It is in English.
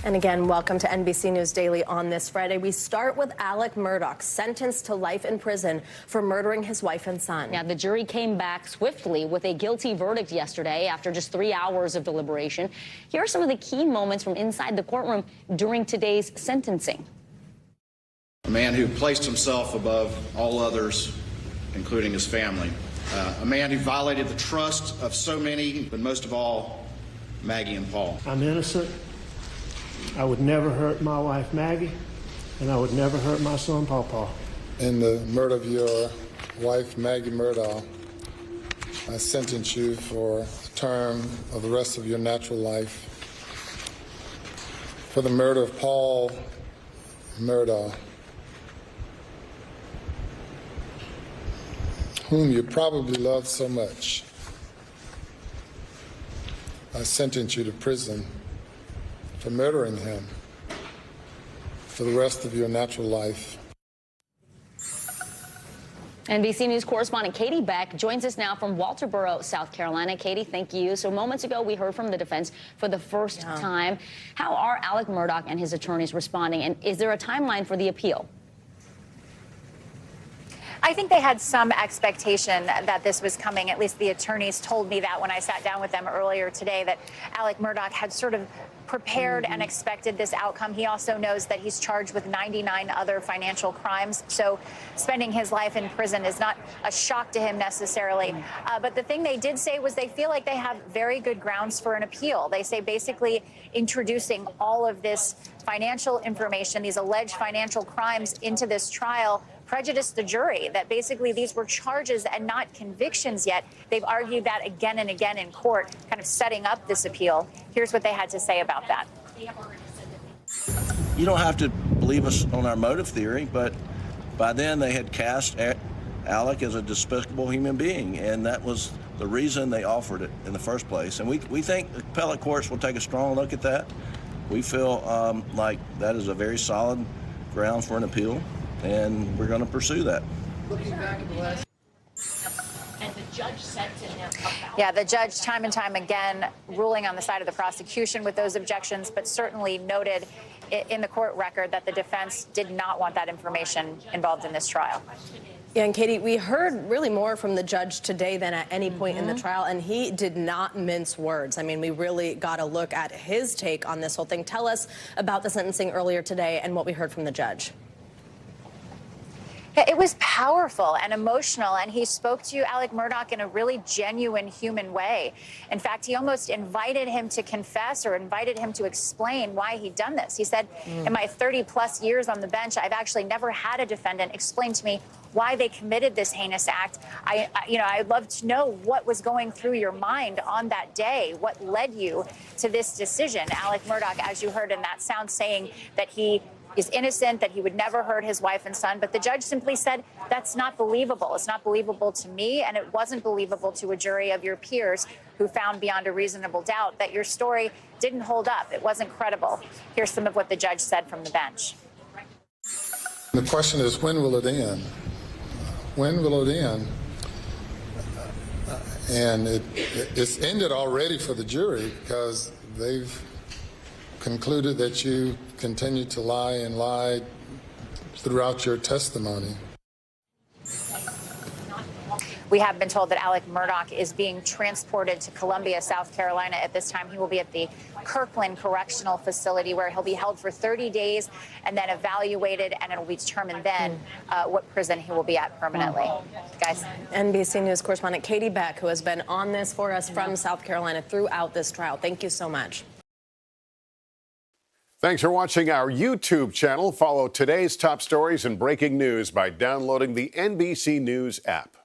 And again, welcome to NBC News Daily on this Friday. We start with Alex Murdaugh, sentenced to life in prison for murdering his wife and son. Yeah, the jury came back swiftly with a guilty verdict yesterday after just 3 hours of deliberation. Here are some of the key moments from inside the courtroom during today's sentencing. A man who placed himself above all others, including his family. A man who violated the trust of so many, but most of all, Maggie and Paul. I'm innocent. I would never hurt my wife, Maggie, and I would never hurt my son, Paul. In the murder of your wife, Maggie Murdaugh, I sentence you for a term of the rest of your natural life. For the murder of Paul Murdaugh, whom you probably love so much, I sentence you to prison for murdering him for the rest of your natural life. NBC News correspondent Catie Beck joins us now from Walterboro, South Carolina. Catie, thank you. So moments ago, we heard from the defense for the first time. How are Alex Murdaugh and his attorneys responding? And is there a timeline for the appeal? I think they had some expectation that this was coming. At least the attorneys told me that when I sat down with them earlier today, that Alex Murdaugh had sort of prepared and expected this outcome. He also knows that he's charged with 99 other financial crimes. So spending his life in prison is not a shock to him necessarily. But the thing they did say was they feel like they have very good grounds for an appeal. They say basically introducing all of this financial information, these alleged financial crimes into this trial prejudiced the jury, that basically these were charges and not convictions yet. They've argued that again and again in court, kind of setting up this appeal. Here's what they had to say about that. You don't have to believe us on our motive theory, but by then they had cast Alex as a despicable human being, and that was the reason they offered it in the first place. And we think the appellate courts will take a strong look at that. We feel like that is a very solid ground for an appeal, and we're going to pursue that. Looking back at the last. And the judge said to him yeah, the judge time and time again ruling on the side of the prosecution with those objections, but certainly noted in the court record that the defense did not want that information involved in this trial. Yeah, and Catie, we heard really more from the judge today than at any point in the trial, and he did not mince words. I mean, we really got a look at his take on this whole thing. Tell us about the sentencing earlier today and what we heard from the judge. It was powerful and emotional, and he spoke to Alex Murdaugh in a really genuine human way. In fact, he almost invited him to confess or invited him to explain why he'd done this. He said, in my 30-plus years on the bench, I've actually never had a defendant explain to me why they committed this heinous act. I'd love to know what was going through your mind on that day, what led you to this decision. Alex Murdaugh, as you heard in that sound, saying that he is innocent, that he would never hurt his wife and son. But the judge simply said, that's not believable. It's not believable to me, and it wasn't believable to a jury of your peers who found beyond a reasonable doubt that your story didn't hold up. It wasn't credible. Here's some of what the judge said from the bench. The question is, when will it end? When will it end? And it's ended already for the jury because they've concluded that you continued to lie and lied throughout your testimony. We have been told that Alex Murdaugh is being transported to Columbia, South Carolina. At this time, he will be at the Kirkland Correctional Facility, where he'll be held for 30 days and then evaluated, and it will be determined then what prison he will be at permanently. Guys. NBC News correspondent Catie Beck, who has been on this for us from South Carolina throughout this trial. Thank you so much. Thanks for watching our YouTube channel. Follow today's top stories and breaking news by downloading the NBC News app.